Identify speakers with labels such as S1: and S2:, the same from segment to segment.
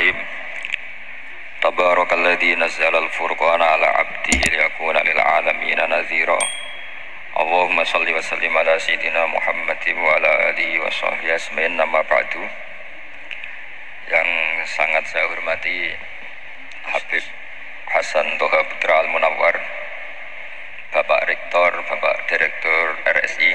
S1: Bismillahirrahmanirrahim. Tabarakalladzi nazzala al-furqana ala 'abdihi liyakuna lil 'alamin nadhira. Allahumma shalli wa sallim ala sayyidina Muhammadin wa ala alihi wa sahbihi ajmain. Nama ba'du. Yang sangat saya hormati Habib Hasan Toha Putra Al-Munawwar, Bapak Rektor, Bapak Direktur RSI,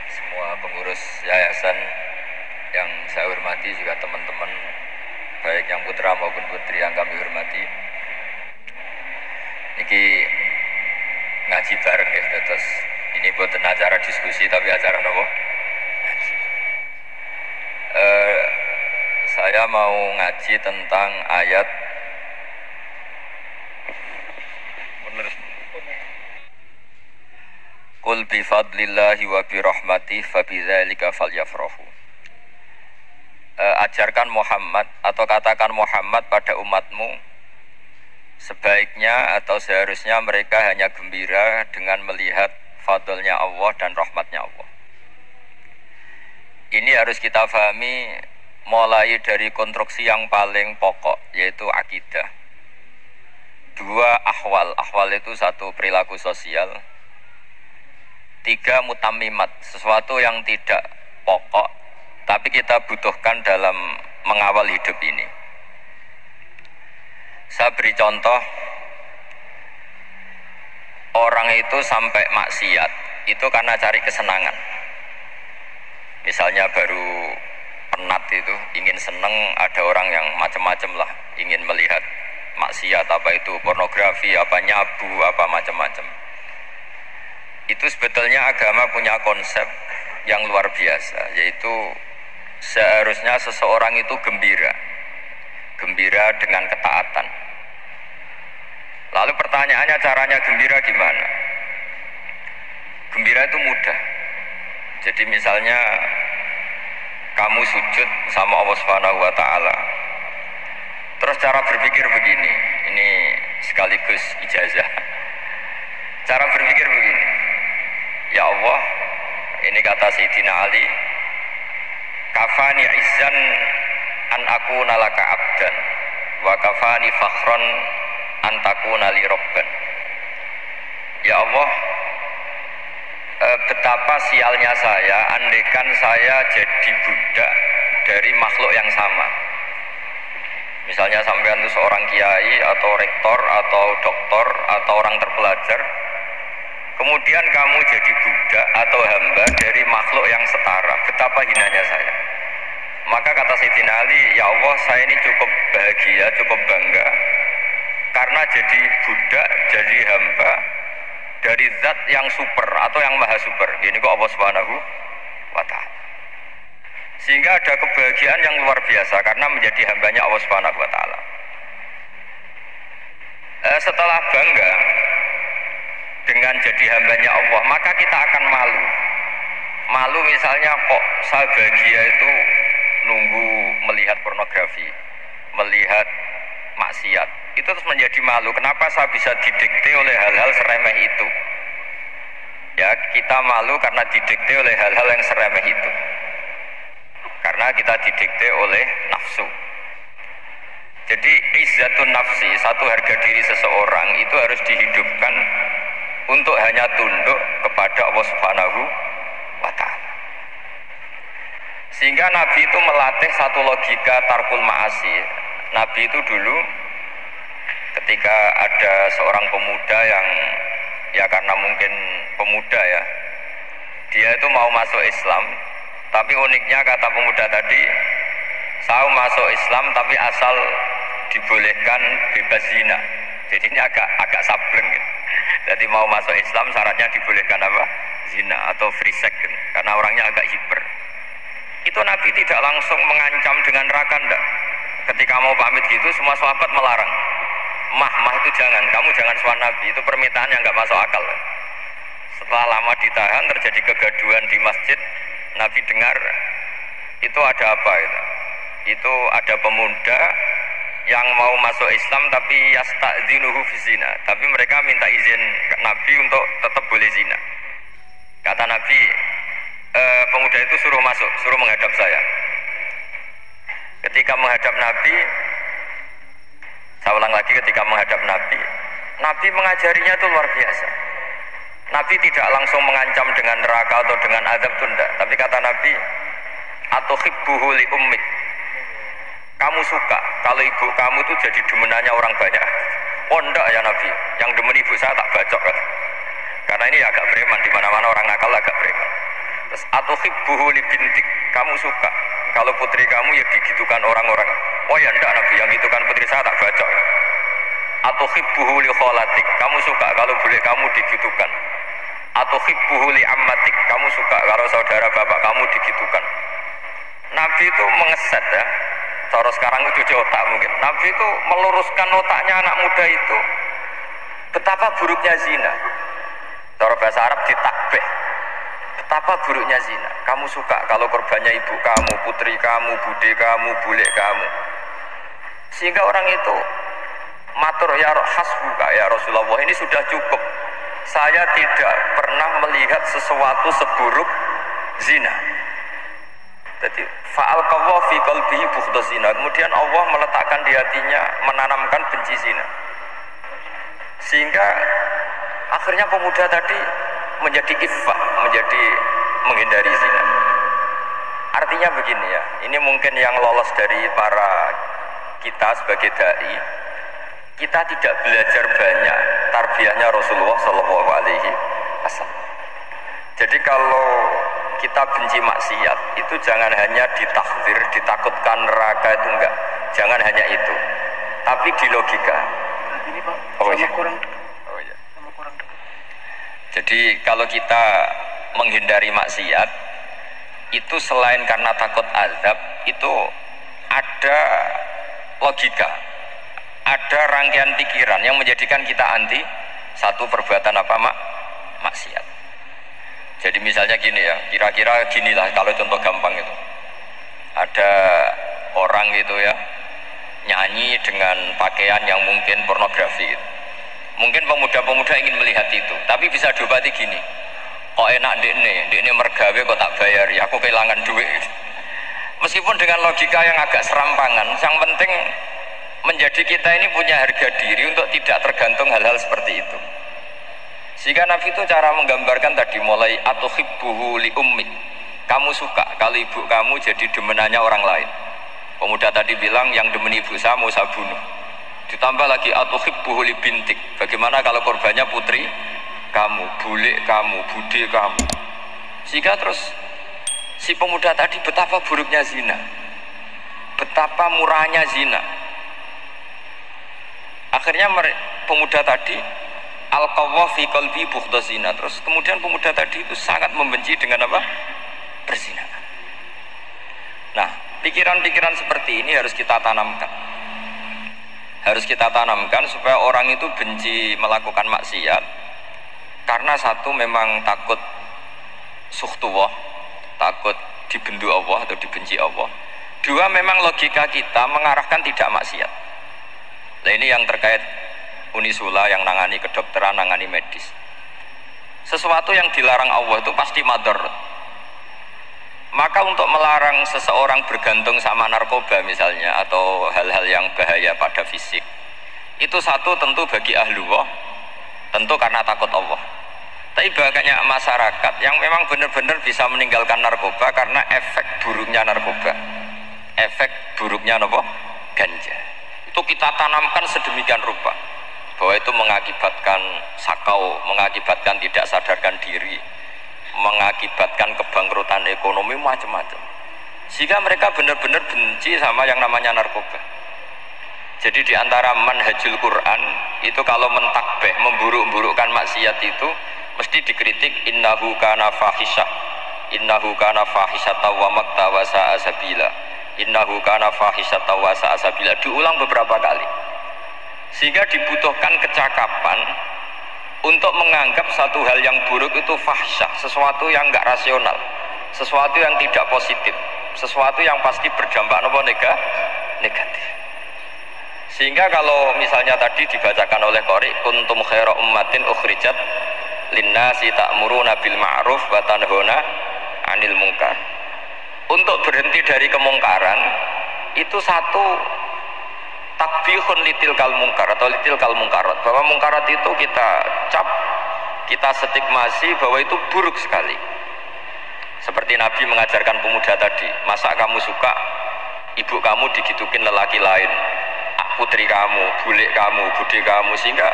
S1: semua pengurus yayasan yang saya hormati, juga teman-teman baik yang putra maupun putri yang kami hormati. Niki ngaji bareng ya, terus ini bukan acara diskusi tapi acara nopo. Saya mau ngaji tentang ayat Qul bi fadlillahi wa bi rahmatihi fa bidzalika falyafrahu. Ajarkan Muhammad atau katakan Muhammad pada umatmu, sebaiknya atau seharusnya mereka hanya gembira dengan melihat fadlnya Allah dan rahmatnya Allah. Ini harus kita pahami mulai dari konstruksi yang paling pokok, yaitu akidah. Dua ahwal, ahwal itu satu perilaku sosial. Tiga mutammimat, sesuatu yang tidak pokok tapi kita butuhkan dalam mengawal hidup ini. Saya beri contoh, orang itu sampai maksiat itu karena cari kesenangan. Misalnya baru penat itu, ingin seneng, ada orang yang macam-macam lah, ingin melihat maksiat, apa itu pornografi, apa nyabu, apa macam-macam. Itu sebetulnya agama punya konsep yang luar biasa, yaitu seharusnya seseorang itu gembira dengan ketaatan. Lalu pertanyaannya, caranya gembira gimana? Gembira itu mudah. Jadi misalnya kamu sujud sama Allah Subhanahu wa Ta'ala, terus cara berpikir begini, ini sekaligus ijazah. Cara berpikir begini, ya Allah, ini kata Sayyidina Ali, kafani izzan an akuna laka abdan wa kafani fakhron an takuna li robban. Ya Allah, betapa sialnya saya andaikan saya jadi budak dari makhluk yang sama. Misalnya sampean itu seorang kiai atau rektor atau doktor atau orang terpelajar, kemudian kamu jadi budak atau hamba dari makhluk yang setara, betapa hinanya saya. Maka kata Sayyidina Ali, ya Allah, saya ini cukup bahagia, cukup bangga karena jadi budak, jadi hamba dari zat yang super atau yang maha super. Gini kok Allah Subhanahu wa Ta'ala. Sehingga ada kebahagiaan yang luar biasa karena menjadi hambanya Allah Subhanahu wa Ta'ala. Setelah bangga dengan jadi hambanya Allah, maka kita akan malu. Malu misalnya, kok saya bahagia itu nunggu melihat pornografi, melihat maksiat. Itu terus menjadi malu. Kenapa saya bisa didikte oleh hal-hal seremeh itu? Ya, kita malu karena didikte oleh hal-hal yang seremeh itu. Karena kita didikte oleh nafsu. Jadi izzatun nafsi, satu harga diri seseorang itu harus dihidupkan untuk hanya tunduk kepada Allah Subhanahu wa Ta'ala. Sehingga Nabi itu melatih satu logika tarkul ma'asi. Nabi itu dulu ketika ada seorang pemuda yang, ya karena mungkin pemuda ya, dia itu mau masuk Islam, tapi uniknya kata pemuda tadi, saya masuk Islam tapi asal dibolehkan bebas zina. Jadi ini agak sableng gitu. Jadi mau masuk Islam syaratnya dibolehkan apa? Zina atau free sex gitu. Karena orangnya agak hiper. Itu Nabi tidak langsung mengancam dengan neraka, enggak. Ketika mau pamit gitu, semua sahabat melarang. Mah itu jangan, kamu jangan suan Nabi, itu permintaan yang enggak masuk akal. Setelah lama ditahan, terjadi kegaduhan di masjid. Nabi dengar itu ada apa itu? Itu ada pemuda yang mau masuk Islam tapi yasta'dzinuhu fi zina, tapi mereka minta izin ke Nabi untuk tetap boleh zina. Kata Nabi, pemuda itu suruh masuk, suruh menghadap saya. Ketika menghadap Nabi, saya ulang lagi, ketika menghadap Nabi, Nabi mengajarinya itu luar biasa. Nabi tidak langsung mengancam dengan neraka atau dengan azab itu enggak, tapi kata Nabi, atuhibbuhu li ummik, kamu suka kalau ibu kamu itu jadi demenannya orang banyak? Oh enggak ya Nabi, yang demen ibu saya tak bacok kan. Karena ini agak preman, di mana-mana orang nakal agak preman. Terus atuhibbuhu li bintik, kamu suka kalau putri kamu ya digitukan orang-orang? Oh ya enggak Nabi, yang gitukan putri saya tak bacok. Atuhibbuhu li kholatik, kamu suka kalau bule kamu digitukan? Atuhibbuhu li ammatik, kamu suka kalau saudara bapak kamu digitukan? Nabi itu mengeset ya, cara sekarang itu cuci otak mungkin. Nabi itu meluruskan otaknya anak muda itu betapa buruknya zina. Cara bahasa Arab ditakbih, betapa buruknya zina. Kamu suka kalau korbannya ibu kamu, putri kamu, bude kamu, bule kamu. Sehingga orang itu matur, ya hasbuka ya Rasulullah, ini sudah cukup. Saya tidak pernah melihat sesuatu seburuk zina. Jadi fa'alqallahu fi qalbihi bughdha zina. Kemudian Allah meletakkan di hatinya, menanamkan benci zina. Sehingga akhirnya pemuda tadi menjadi iffah, menjadi menghindari zina. Artinya begini ya, ini mungkin yang lolos dari para kita sebagai dai, kita tidak belajar banyak tarbiyahnya Rasulullah Shallallahu Alaihi Wasallam. Jadi kalau kita benci maksiat itu jangan hanya ditakfir, ditakutkan neraka, itu enggak, jangan hanya itu, tapi di logika.
S2: Ini Pak,
S1: Oh iya.
S2: Oh iya.
S1: Jadi kalau kita menghindari maksiat itu selain karena takut azab, itu ada logika, ada rangkaian pikiran yang menjadikan kita anti satu perbuatan apa maksiat. Jadi misalnya gini ya, kira-kira ginilah kalau contoh gampang itu, ada orang gitu ya nyanyi dengan pakaian yang mungkin pornografi itu. Mungkin pemuda-pemuda ingin melihat itu, tapi bisa diobati gini, kok enak dekne mergawe kok tak bayar ya, aku kehilangan duit. Meskipun dengan logika yang agak serampangan, yang penting menjadi kita ini punya harga diri untuk tidak tergantung hal-hal seperti itu. Sehingga Nabi itu cara menggambarkan tadi mulai atuhibbuhu li ummik, kamu suka kalau ibu kamu jadi demenannya orang lain. Pemuda tadi bilang yang demen ibu saya mau saya bunuh. Ditambah lagi atuhibbuhu li bintik, bagaimana kalau korbannya putri kamu, bule kamu, bude kamu. Sehingga terus si pemuda tadi betapa buruknya zina, betapa murahnya zina. Akhirnya pemuda tadi al-qawwa fi qalbi bughdha zina. Terus kemudian pemuda tadi itu sangat membenci dengan apa? Perzinahan. Nah, pikiran-pikiran seperti ini harus kita tanamkan. Harus kita tanamkan supaya orang itu benci melakukan maksiat karena satu memang takut sukhtuwah, takut dibendu Allah atau dibenci Allah. Dua, memang logika kita mengarahkan tidak maksiat. Nah, ini yang terkait Unisula yang nangani kedokteran, nangani medis. Sesuatu yang dilarang Allah itu pasti madarat. Maka untuk melarang seseorang bergantung sama narkoba misalnya atau hal-hal yang bahaya pada fisik, itu satu tentu bagi ahlullah, tentu karena takut Allah. Tapi banyak masyarakat yang memang benar-benar bisa meninggalkan narkoba karena efek buruknya narkoba, efek buruknya ganja. Itu kita tanamkan sedemikian rupa bahwa itu mengakibatkan sakau, mengakibatkan tidak sadarkan diri, mengakibatkan kebangkrutan ekonomi, macam-macam. Sehingga mereka benar-benar benci sama yang namanya narkoba. Jadi di antara manhajul Quran itu kalau mentakbih, memburuk-burukkan maksiat itu mesti dikritik, innahu kana fahisyah, innahu kana fahisyata wa makta wa sa'a sabila, innahu kana fahisyata wa sa'a sabila, diulang beberapa kali. Sehingga dibutuhkan kecakapan untuk menganggap satu hal yang buruk itu fahsyah, sesuatu yang enggak rasional, sesuatu yang tidak positif, sesuatu yang pasti berdampak negatif. Sehingga kalau misalnya tadi dibacakan oleh qari, kuntum khaira ummatin ukhrijat linnasi ta'muruna bil ma'ruf wa tanhauna 'anil munkar. Untuk berhenti dari kemungkaran itu satu takbihun litil kal mungkar atau litil kal mungkarat, bahwa mungkarat itu kita cap, kita stigmasi bahwa itu buruk sekali. Seperti Nabi mengajarkan pemuda tadi, masa kamu suka ibu kamu digitukin lelaki lain, putri kamu, bulik kamu, bude kamu, sehingga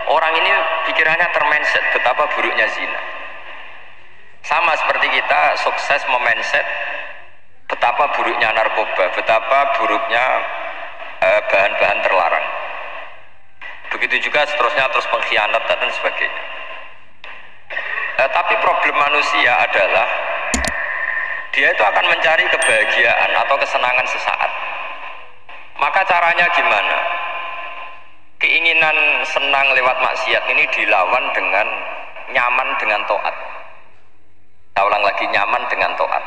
S1: orang ini pikirannya termindset betapa buruknya zina. Sama seperti kita sukses memindset betapa buruknya narkoba, betapa buruknya bahan-bahan terlarang. Begitu juga seterusnya, terus pengkhianat dan sebagainya. Tapi problem manusia adalah dia itu akan mencari kebahagiaan atau kesenangan sesaat. Maka caranya gimana? Keinginan senang lewat maksiat ini dilawan dengan nyaman dengan taat. Saya ulang lagi, nyaman dengan taat.